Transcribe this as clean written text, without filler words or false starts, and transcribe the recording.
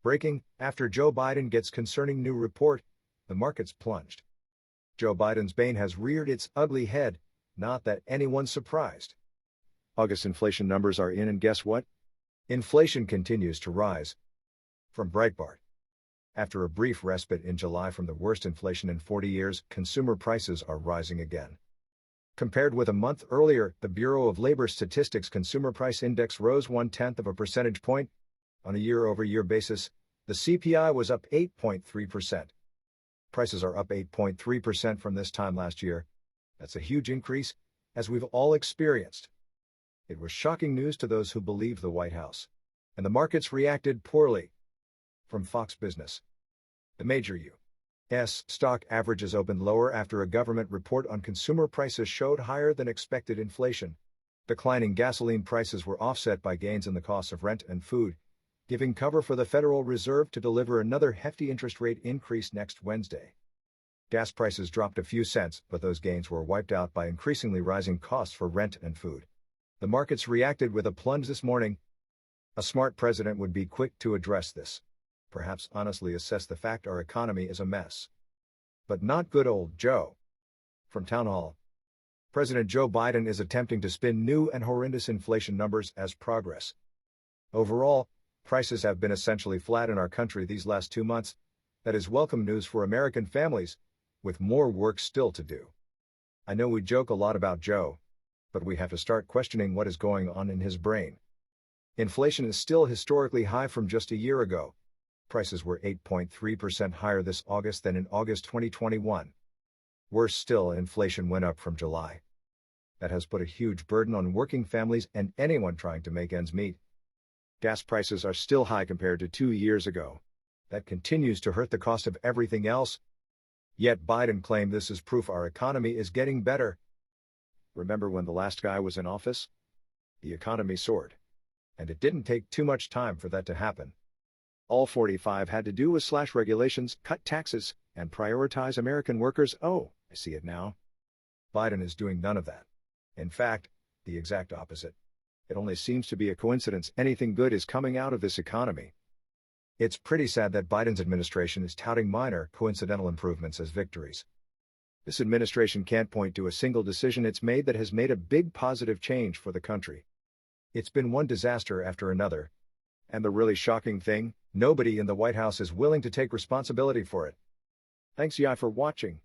Breaking, after Joe Biden gets concerning new report, the markets plunged. Joe Biden's bane has reared its ugly head, not that anyone's surprised. August inflation numbers are in and guess what? Inflation continues to rise. From Breitbart. After a brief respite in July from the worst inflation in 40 years, consumer prices are rising again. Compared with a month earlier, the Bureau of Labor Statistics Consumer Price Index rose 0.1 of a percentage point. On a year-over-year basis, the CPI was up 8.3%. Prices are up 8.3% from this time last year. That's a huge increase, as we've all experienced. It was shocking news to those who believe the White House. And the markets reacted poorly. From Fox Business. The major U.S. stock averages opened lower after a government report on consumer prices showed higher than expected inflation. Declining gasoline prices were offset by gains in the costs of rent and food, giving cover for the Federal Reserve to deliver another hefty interest rate increase next Wednesday. Gas prices dropped a few cents, but those gains were wiped out by increasingly rising costs for rent and food. The markets reacted with a plunge this morning. A smart president would be quick to address this. Perhaps honestly assess the fact our economy is a mess. But not good old Joe. From Town Hall. President Joe Biden is attempting to spin new and horrendous inflation numbers as progress. Overall, prices have been essentially flat in our country these last 2 months. That is welcome news for American families, with more work still to do. I know we joke a lot about Joe, but we have to start questioning what is going on in his brain. Inflation is still historically high from just a year ago. Prices were 8.3% higher this August than in August 2021. Worse still, inflation went up from July. That has put a huge burden on working families and anyone trying to make ends meet. Gas prices are still high compared to 2 years ago. That continues to hurt the cost of everything else. Yet Biden claimed this is proof our economy is getting better. Remember when the last guy was in office? The economy soared. And it didn't take too much time for that to happen. All 45 had to do was slash regulations, cut taxes, and prioritize American workers. Oh, I see it now. Biden is doing none of that. In fact, the exact opposite. It only seems to be a coincidence anything good is coming out of this economy. It's pretty sad that Biden's administration is touting minor, coincidental improvements as victories. This administration can't point to a single decision it's made that has made a big positive change for the country. It's been one disaster after another. And the really shocking thing, nobody in the White House is willing to take responsibility for it. Thanks for watching.